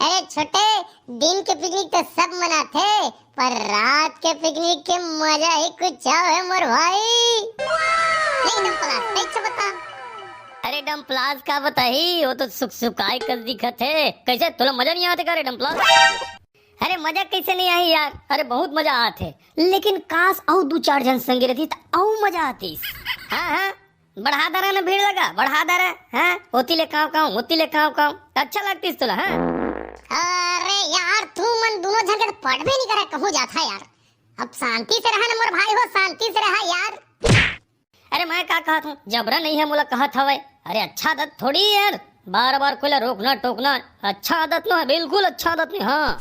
अरे छोटे, दिन के पिकनिक तो सब मनाते, पर रात के पिकनिक के मजा ही कुछ और है मोर भाई। नहीं डम्पलास, सही से बता। अरे डम्पलास का बताही, वो तो सुख सुखाई कर दिखत है। कैसे तुला मजा नहीं आते का रे डम्पलास? अरे मजा कैसे नहीं आई यार, अरे बहुत मजा आते, लेकिन काश और दो चार जन संगे रहती तो और मजा आती। हाँ हाँ, बढ़ा दरा ना भीड़ लगा, बढ़ा दरा। हाँ होती ले काव होती ले काव अच्छा लगती तुला। हाँ अरे यार तू मन दोनों जन के पढ़ भी नहीं करे, कहूँ जाता यार। अब शांति से रहा ना मोर भाई हो, शांति से रहा यार। अरे मैं क्या कहता हूँ, जबरा नहीं है मोला कहत हवे। अरे अच्छा आदत थोड़ी यार, बार बार कोई रोकना टोकना अच्छा आदत न है, बिल्कुल अच्छा आदत नहीं। हाँ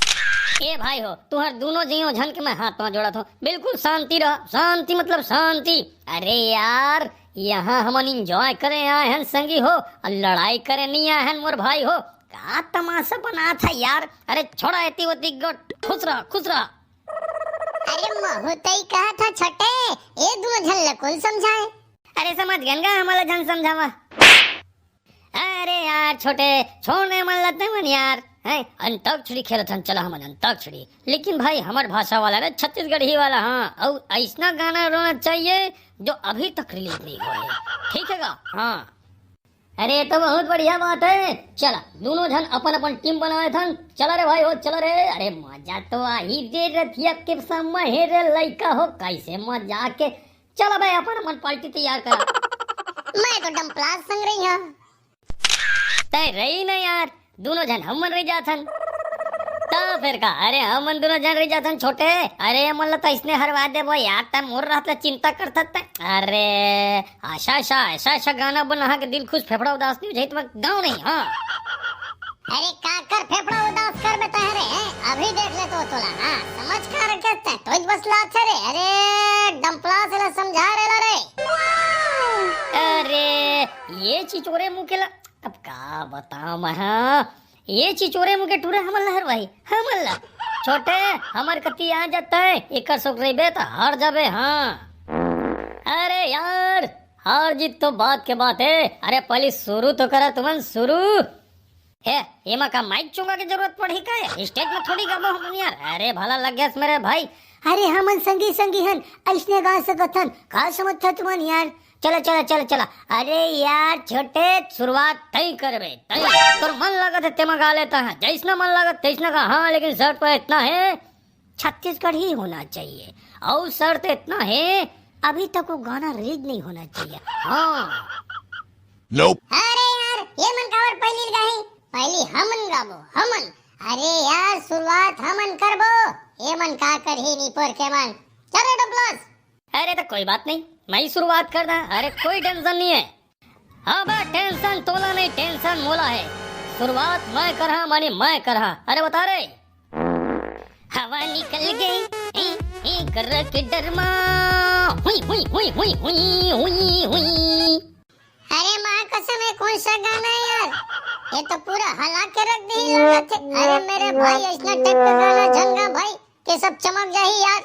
ए भाई हो, तुम्हारे दोनों जियो झन के मैं हाथ में जोड़ा था, बिल्कुल शांति रहा। शांति मतलब शांति। अरे यार यहाँ हम इंजॉय करे आए हैं संगी हो, और लड़ाई करे नहीं आए हैं मोर भाई हो। क्या तमाशा बना था यार। अरे छोड़ा एती होती गोट, खुश रहा खुश रहा। अरे महूतई कहा था छोटे, ये दोनों झन ला कौन समझाए? अरे समझ गंगा हमारा झन समझावा। अरे यार छोटे छोड़ने मन लगते मन यार है, अंताक्षरी खेलत हन, चला हम अंताक्षरी। लेकिन भाई हमार भाषा वाला ना, छत्तीसगढ़ी वाला। हाँ और ऐसा गाना रोना चाहिए जो अभी तक रिलीज नहीं हुआ है, ठीक है का? हाँ अरे तो बहुत बढ़िया बात है। चला दोनों जन अपन अपन टीम बनाए थे, चला रे भाई हो चला रे। अरे मजा तो आ ही जे रथिया के समय रे लइका हो, कैसे मजा के। चला भाई अपन अपन पार्टी तैयार करा। मैं तो डम्पलास संग रही हूँ। तय रही ना यार, दोनों जन हम मन रह जाथन तो फिर का। अरे हम मन दोनों जन रह जाथन छोटे। अरे मन तो इसने हरवा दे वो यार, तब मोर रहता चिंता करता था। अरे ऐसा गाना बना के दिल खुश फेफड़ा उदास नहीं हो जाए तो गाँव नहीं। हाँ अरे का कर फेफड़ा उदास कर बेटा है रे, अभी देख ले तो तोला। हाँ समझ कर रखे तो बस लाच रे। अरे डम्पलास ला समझा रे रे। अरे ये चिचोरे मुँह के अब का बताओ मैं। हाँ ये चिचोरे मुँह के टूरे हमला हर भाई हमला छोटे हमार कती आ जाता है, एक शौक रही तो हार जाबे। हाँ अरे यार हार जीत तो बात के बात है। अरे पहले शुरू तो करा तुमन शुरू है। एमा का माइक चुंगा की जरूरत पड़ी का है, स्टेज में थोड़ी गाबो हम यार। अरे भला लग गया मेरे भाई। अरे हमन संगी संगी हन, ऐसने गा सकथन, का समझता तुमन यार। चला चला चला चला। अरे यार छोटे शुरुआत तय करबे तय, तो मन लगत है तेमा गा लेता है, जैसना मन लगत तैसना गा। हाँ लेकिन शर्त पर इतना है, छत्तीसगढ़ ही होना चाहिए। और शर्त इतना है, अभी तक वो गाना रिलीज नहीं होना चाहिए। हाँ Nope. अरे यार ये मन कावर पहली गाही, पहली हमन गाबो हमन। अरे यार शुरुआत हमन करबो, ये मन का कर ही नहीं पर के मन। चलो डम्पलास। अरे तो कोई बात नहीं, मैं ही शुरुआत कर दा। अरे कोई टेंशन नहीं है। हाँ बा टेंशन तोला नहीं, टेंशन मोला है। शुरुआत मैं कर रहा मानी मैं कर रहा। अरे बता रे। हवा निकल गई कर के डरमा, हुई हुई हुई हुई हुई हुई हुई। अरे माँ कसम है, कौन सा गाना है यार? ये तो पूरा हला के रख दी लगत है। अरे मेरे भाई ऐसा टाइप का गाना झंगा भाई के सब चमक जाही यार।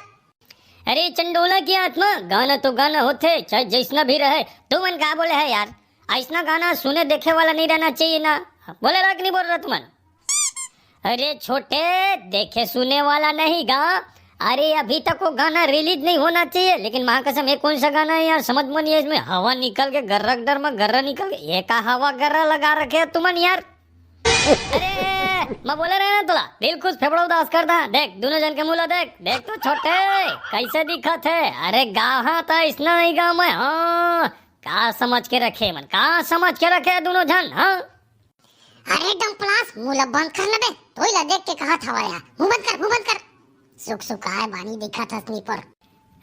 अरे चंडोला की आत्मा, गाना तो गाना होते चाहे जैसना भी रहे। तुमन क्या बोले है यार, ऐसा गाना सुने देखे वाला नहीं रहना चाहिए ना। बोले रहा कि नहीं बोल रहा तुमन? अरे छोटे देखे सुने वाला नहीं गा। अरे अभी तक वो गाना रिलीज नहीं होना चाहिए। लेकिन माँ कसम ये कौन सा गाना है यार, समझ में नहीं है। इसमें हवा निकल के गर्रक डर में गर्रा निकल के, ये का हवा गर्रा लगा रखे है तुमन यार। अरे मैं बोले रहे ना तुला, दिल खुश फेफड़ा उदास कर दा। देख दोनों जन के मुला देख, देख तो छोटे कैसे दिखत है। अरे गाहा था इसना नहीं गा मैं। हाँ का समझ के रखे मन, का समझ के रखे दोनों जन। हाँ अरे डम्पलास मुंह बंद कर ले बे, तो ला देख के कहा था वाया। मुंह बंद कर, मुंह बंद कर। सुख सुखाए बानी दिखा था स्नीपर।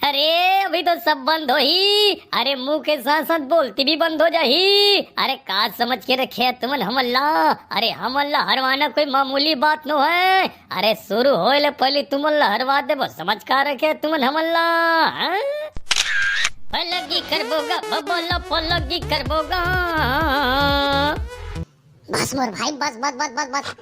अरे अभी तो सब बंद हो ही। अरे मुंह के साथ साथ बोलती भी बंद हो जाही। अरे का समझ के रखे तुमन हमल्ला। अरे हमल्ला हरवाना कोई मामूली बात नो है। अरे शुरू होले पहले तुमल्ला हरवा दे, बस समझ का रखे तुमन हमल्ला। पलगी करबोगा बबोला, पलगी करबोगा। बस मोर भाई बस बस बस बस बस।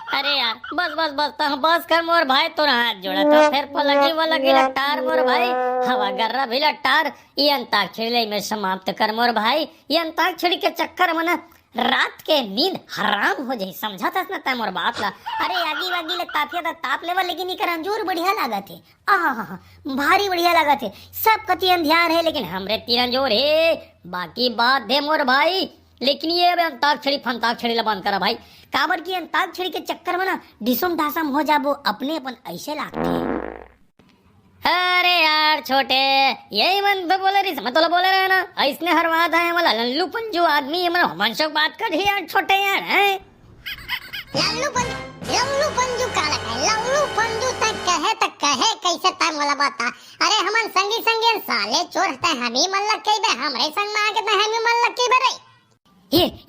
अरे यार बस बस बस तो बस कर मोर भाई, तो हाथ जोड़ा तो फिर पलगी वाला गिला टार मोर भाई, हवा गर्रा भी लटार। ये अंताक्षरी में समाप्त कर मोर भाई। ये अंताक्षरी के चक्कर में ना रात के नींद हराम हो जाई, समझा था ना तय मोर बात ला। अरे आगी वागी ले तापिया दा ताप लेवा, लेकिन इकर अंजूर बढ़िया लागत है। आहा भारी बढ़िया लागत है। सब कति अंधियार है लेकिन हमरे तीर अंजूर है। बाकी बात दे मोर भाई, लेकिन ये अब अंताक्षरी फंताक्षरी ला बंद करा भाई। काबर की अंताक्षरी के चक्कर में ना डिसुम ढासम हो जाबो, अपने अपन ऐसे लागते हैं। अरे यार छोटे, यही मन तो बोले रही, समझ तो बोले रहे ना, ऐसने हर बात है वाला लल्लू पंजू आदमी है, मतलब मनसुख बात कर यार छोटे यार हैं। लल्लू पंजू काला है, लल्लू पंजू तक कहे कैसे टाइम वाला बात था। अरे हमन संगी साले चोर हते, हमी मन लग कई बे, हमरे संग में आके तो हमी मन लग कई बे रे।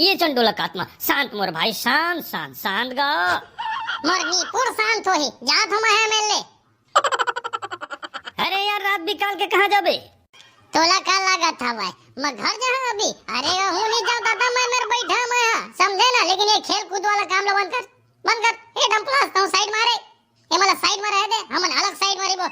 ये चंडोलक आत्मा शांत मोर भाई, शांत शांत शांत गा। मोर नीपुर शांत होही, जात हम है मेले। अरे यार रात बिकाल के कहाँ जाबे? तोला का लागत हवे मैं घर जा अभी। अरे हूं नहीं जाऊं दादा, मैं मेरे बैठा मैं हां, समझे ना। लेकिन ये खेल कूद वाला काम लो बंद कर। ए डंपलास तो साइड मारे, ये मला साइड में रह दे, हमन अलग साइड मारी बो।